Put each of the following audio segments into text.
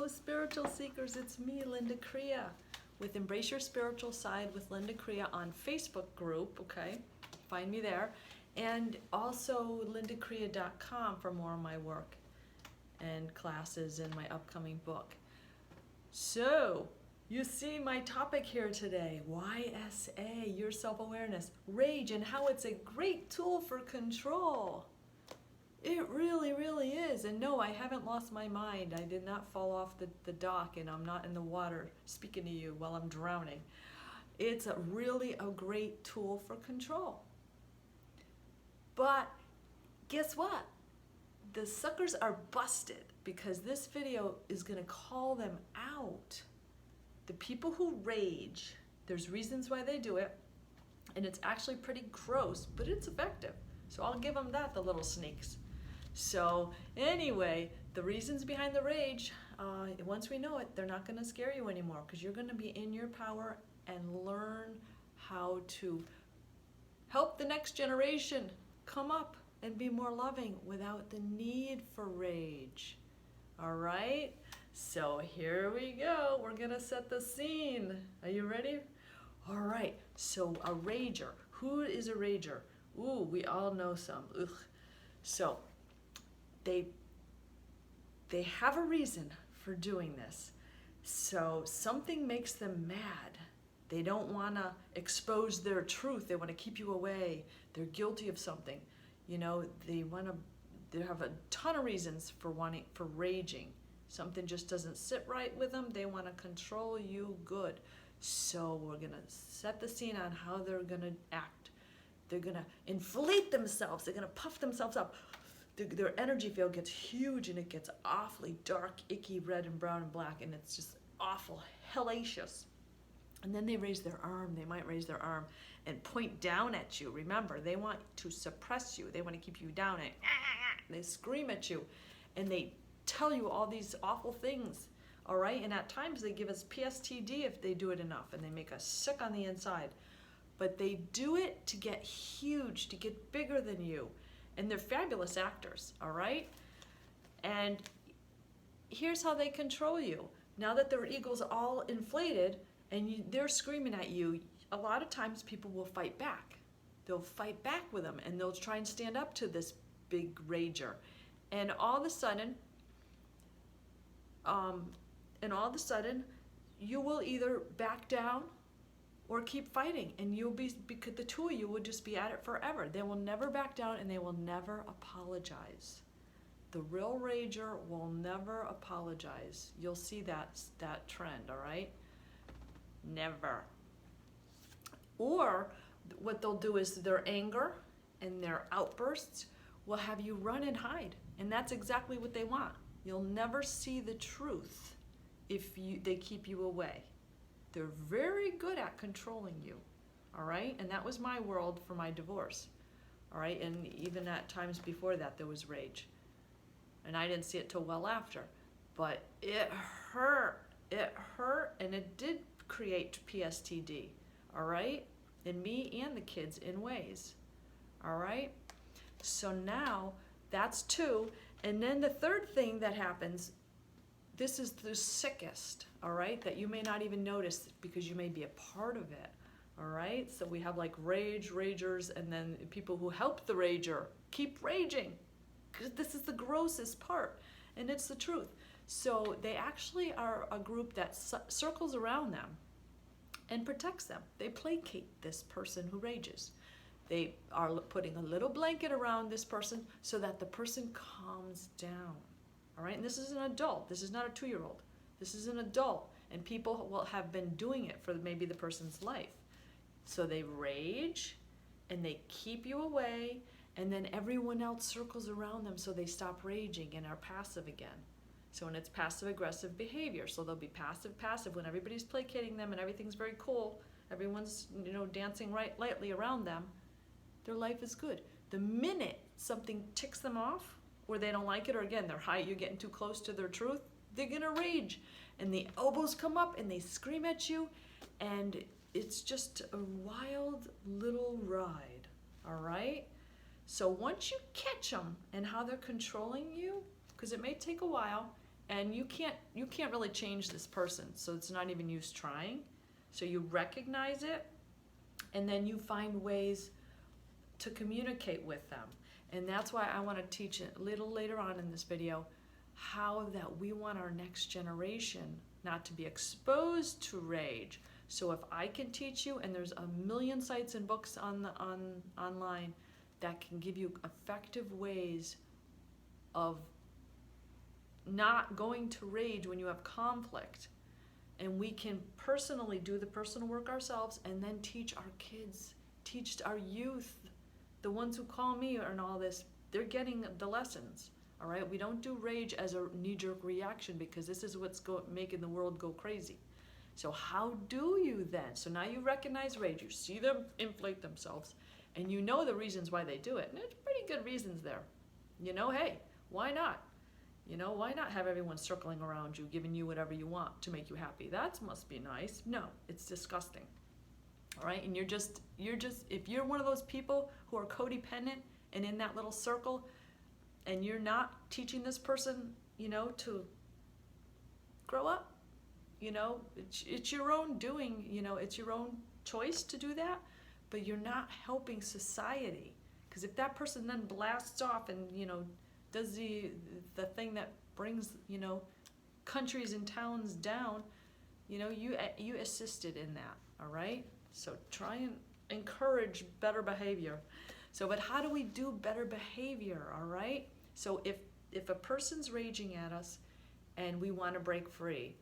Hello, spiritual seekers. It's me, Linda Crea, with Embrace Your Spiritual Side with Linda Crea on Facebook group, okay? Find me there. And also lindacrea.com for more of my work and classes and my upcoming book. So, you see my topic here today, YSA, your self-awareness, rage, and how it's a great tool for control. It really, really is. And no, I haven't lost my mind. I did not fall off the dock and I'm not in the water speaking to you while I'm drowning. It's really a great tool for control. But guess what? The suckers are busted because this video is going to call them out. The people who rage, there's reasons why they do it, and it's actually pretty gross, but it's effective. So I'll give them that, the little sneaks. So anyway, the reasons behind the rage, once we know it, they're not going to scare you anymore because you're going to be in your power and learn how to help the next generation come up and be more loving without the need for rage. All right? So here we go. We're going to set the scene. Are you ready? All right. So a rager. Who is a rager? Ooh, we all know some. Ugh. So they have a reason for doing this. So something makes them mad. They don't want to expose their truth. They want to keep you away. They're guilty of something. You know, they have a ton of reasons for raging. Something just doesn't sit right with them. They want to control you good. So we're going to set the scene on how they're going to act. They're going to inflate themselves. They're going to puff themselves up. Their energy field gets huge and it gets awfully dark, icky, red and brown and black, and it's just awful, hellacious. And then they raise their arm. They might raise their arm and point down at you. Remember, they want to suppress you. They want to keep you down, and they scream at you, and they tell you all these awful things, all right? And at times they give us PSTD if they do it enough, and they make us sick on the inside. But they do it to get huge, to get bigger than you. And they're fabulous actors, all right? And here's how they control you. Now that their ego's all inflated and they're screaming at you, a lot of times people will fight back. They'll fight back with them and they'll try and stand up to this big rager. And all of a sudden, you will either back down or keep fighting, and you'll be, because the two of you will just be at it forever. They will never back down and they will never apologize. The real rager will never apologize. You'll see that trend, all right? Never. Or what they'll do is their anger and their outbursts will have you run and hide, and that's exactly what they want. You'll never see the truth if they keep you away. They're very good at controlling you, all right? And that was my world for my divorce, all right? And even at times before that, there was rage. And I didn't see it till well after. But it hurt, and it did create PSTD, all right? In me and the kids in ways, all right? So now, that's two. And then the third thing that happens, this is the sickest, all right, that you may not even notice because you may be a part of it, all right? So we have like ragers, and then people who help the rager keep raging, because this is the grossest part, and it's the truth. So they actually are a group that circles around them and protects them. They placate this person who rages. They are putting a little blanket around this person so that the person calms down. All right, and this is an adult. This is not a 2-year-old. This is an adult, and people will have been doing it for maybe the person's life. So they rage, and they keep you away, and then everyone else circles around them so they stop raging and are passive again. So when it's passive-aggressive behavior, so they'll be passive when everybody's placating them and everything's very cool, everyone's dancing right lightly around them, their life is good. The minute something ticks them off, or they don't like it, or again, you're getting too close to their truth, they're gonna rage. And the elbows come up and they scream at you, and it's just a wild little ride, all right? So once you catch them and how they're controlling you, because it may take a while, And you can't really change this person, so it's not even use trying. So you recognize it, and then you find ways to communicate with them. And that's why I want to teach a little later on in this video how that we want our next generation not to be exposed to rage. So if I can teach you, and there's a million sites and books online that can give you effective ways of not going to rage when you have conflict. And we can personally do the personal work ourselves, and then teach our kids, teach our youth, the ones who call me and all this, they're getting the lessons, all right? We don't do rage as a knee-jerk reaction, because this is what's making the world go crazy. So how do you then? So now you recognize rage, you see them inflate themselves, and you know the reasons why they do it. And there's pretty good reasons there. You know, hey, why not? You know, why not have everyone circling around you, giving you whatever you want to make you happy? That must be nice. No, it's disgusting. All right, and you're just, if you're one of those people who are codependent and in that little circle, and you're not teaching this person, you know, to grow up, you know, it's your own doing, you know, it's your own choice to do that, but you're not helping society. Because if that person then blasts off and, you know, does the thing that brings, you know, countries and towns down, you know, you assisted in that, all right? So try and encourage better behavior. So, but how do we do better behavior, all right? So if a person's raging at us and we want to break free,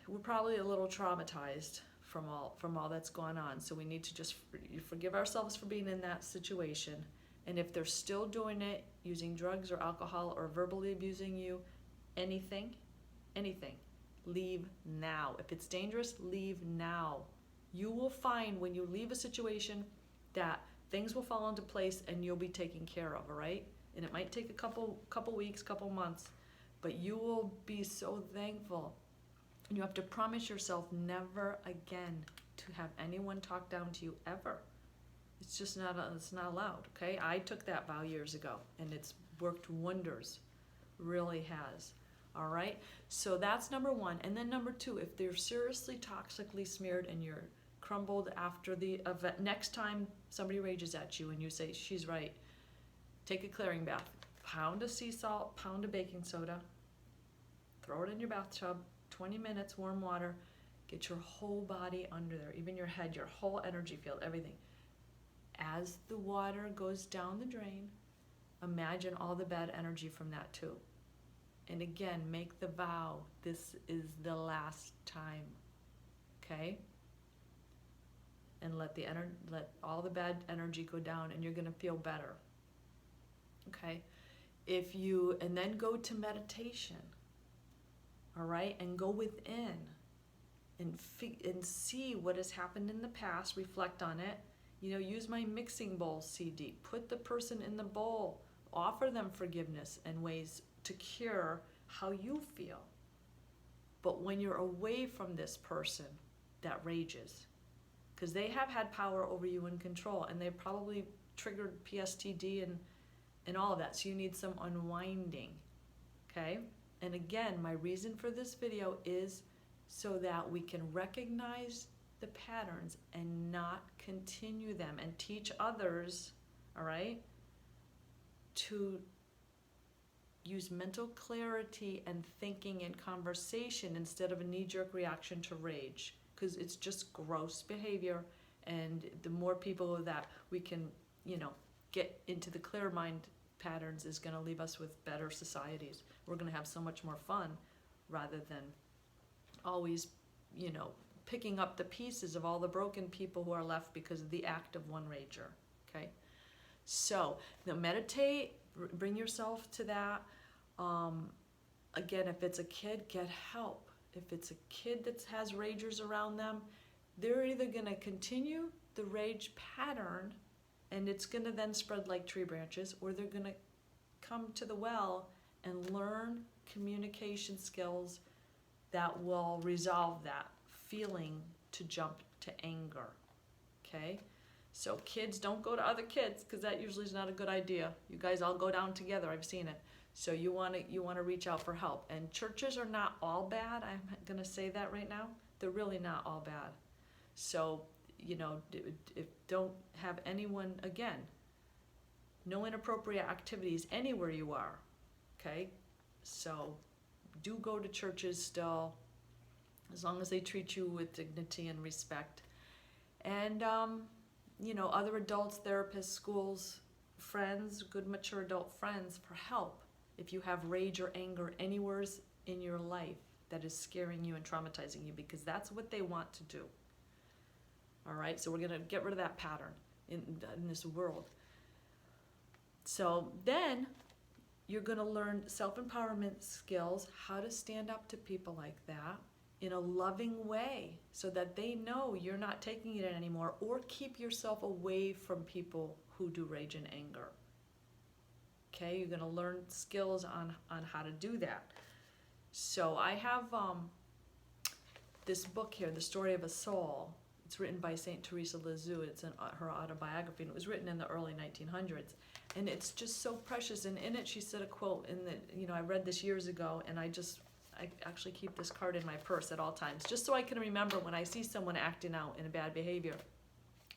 we're probably a little traumatized from all that's gone on. So we need to just forgive ourselves for being in that situation. And if they're still doing it, using drugs or alcohol or verbally abusing you, anything, leave now. If it's dangerous, leave now. You will find when you leave a situation that things will fall into place and you'll be taken care of, all right? And it might take a couple weeks, couple months, but you will be so thankful. And you have to promise yourself never again to have anyone talk down to you ever. It's just not allowed, okay? I took that vow years ago, and it's worked wonders, really has, all right? So that's number one. And then number two, if they're seriously toxically smeared and you're crumbled after the event, next time somebody rages at you and you say, she's right, take a clearing bath, pound of sea salt, pound of baking soda, throw it in your bathtub, 20 minutes, warm water, get your whole body under there, even your head, your whole energy field, everything. As the water goes down the drain, imagine all the bad energy from that too. And again, make the vow, this is the last time, okay? And let all the bad energy go down, and you're gonna feel better, okay? And then go to meditation, all right? And go within and see what has happened in the past, reflect on it. You know, use my mixing bowl CD. Put the person in the bowl. Offer them forgiveness and ways to cure how you feel. But when you're away from this person that rages, because they have had power over you and control, and they probably triggered PSTD and all of that, so you need some unwinding, okay? And again, my reason for this video is so that we can recognize the patterns and not continue them, and teach others, all right, to use mental clarity and thinking and conversation instead of a knee-jerk reaction to rage, because it's just gross behavior. And the more people that we can, you know, get into the clear mind patterns is going to leave us with better societies. We're going to have so much more fun rather than always, you know, picking up the pieces of all the broken people who are left because of the act of one rager, okay? So, now meditate, bring yourself to that. Again, if it's a kid, get help. If it's a kid that has ragers around them, they're either gonna continue the rage pattern and it's gonna then spread like tree branches, or they're gonna come to the well and learn communication skills that will resolve that feeling to jump to anger, okay? So kids, don't go to other kids, because that usually is not a good idea. You guys all go down together, I've seen it. So you want to reach out for help. And churches are not all bad. I'm going to say that right now. They're really not all bad. So, don't have anyone, again, no inappropriate activities anywhere you are, okay? So do go to churches still, as long as they treat you with dignity and respect. And, other adults, therapists, schools, friends, good mature adult friends for help if you have rage or anger anywhere in your life that is scaring you and traumatizing you, because that's what they want to do. All right, so we're going to get rid of that pattern in this world. So then you're going to learn self-empowerment skills, how to stand up to people like that in a loving way so that they know you're not taking it anymore, or keep yourself away from people who do rage and anger. Okay, you're going to learn skills on how to do that. So I have this book here, The Story of a Soul. It's written by St. Teresa Lisieux. It's her autobiography, and it was written in the early 1900s. And it's just so precious. And in it, she said a quote, I read this years ago, and I actually keep this card in my purse at all times, just so I can remember when I see someone acting out in a bad behavior.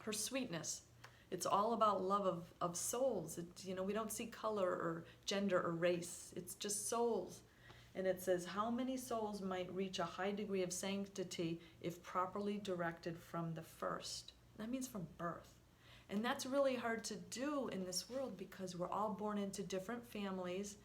Her sweetness. It's all about love of souls. We don't see color or gender or race. It's just souls. And it says, how many souls might reach a high degree of sanctity if properly directed from the first? That means from birth. And that's really hard to do in this world, because we're all born into different families.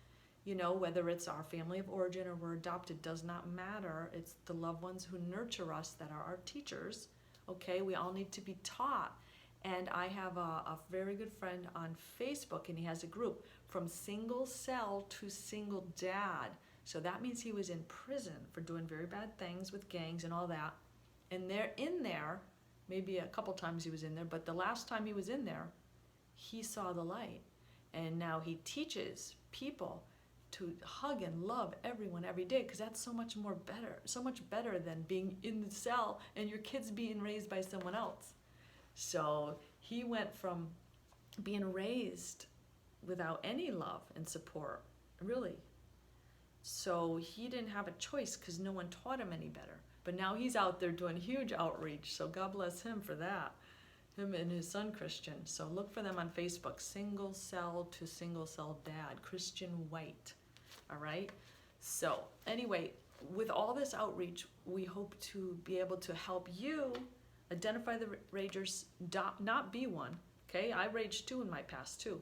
Whether it's our family of origin or we're adopted, does not matter. It's the loved ones who nurture us that are our teachers. Okay, we all need to be taught. And I have a very good friend on Facebook, and he has a group, From Single Cell to Single Dad. So that means he was in prison for doing very bad things with gangs and all that. And they're in there, maybe a couple times he was in there, but the last time he was in there, he saw the light. And now he teaches people to hug and love everyone every day, because that's so much better than being in the cell and your kids being raised by someone else. So he went from being raised without any love and support, really. So he didn't have a choice because no one taught him any better. But now he's out there doing huge outreach, so God bless him for that. Him and his son, Christian. So look for them on Facebook, Single Cell to Single Cell Dad, Christian White. All right? So anyway, with all this outreach, we hope to be able to help you identify the ragers, not be one. Okay? I raged too in my past too.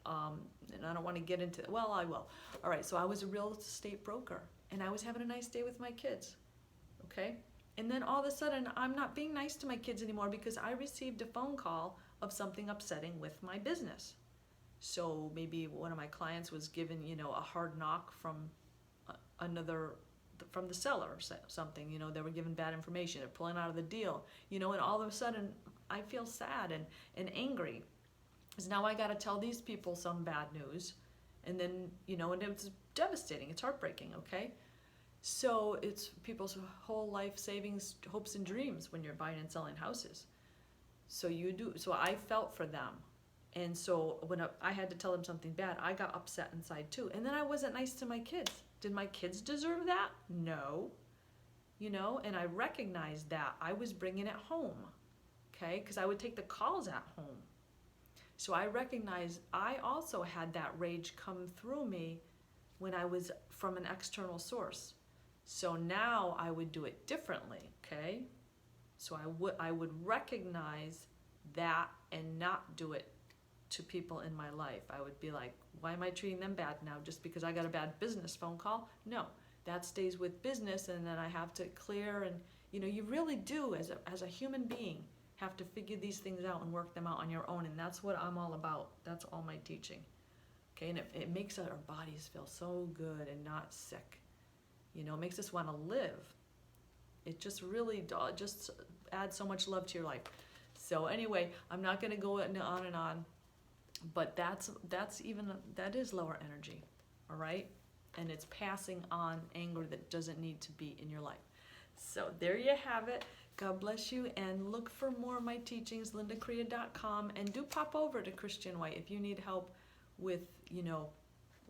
And I don't want to get into, well, I will. All right, so I was a real estate broker, and I was having a nice day with my kids, okay? And then all of a sudden, I'm not being nice to my kids anymore because I received a phone call of something upsetting with my business. So maybe one of my clients was given, a hard knock from from the seller or something, they were given bad information, they're pulling out of the deal, and all of a sudden, I feel sad and angry. Because now I got to tell these people some bad news, and then, and it's devastating, it's heartbreaking, okay? So it's people's whole life savings, hopes and dreams when you're buying and selling houses. So I felt for them. And so when I had to tell them something bad, I got upset inside too. And then I wasn't nice to my kids. Did my kids deserve that? No. And I recognized that I was bringing it home, okay? Because I would take the calls at home. So I recognized I also had that rage come through me when I was from an external source. So now I would do it differently, okay? So I would recognize that and not do it to people in my life. I would be like, why am I treating them bad now just because I got a bad business phone call? No, that stays with business, and then I have to clear, and you really do as a human being have to figure these things out and work them out on your own, and that's what I'm all about. That's all my teaching. Okay, and it makes our bodies feel so good and not sick. It makes us want to live. It just really just adds so much love to your life. So anyway, I'm not going to go on and on, but that is lower energy, all right? And it's passing on anger that doesn't need to be in your life. So there you have it. God bless you, and look for more of my teachings, lindacrea.com, and do pop over to Christian White if you need help with,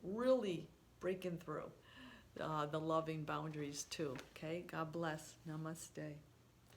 really breaking through the loving boundaries too. Okay, God bless. Namaste.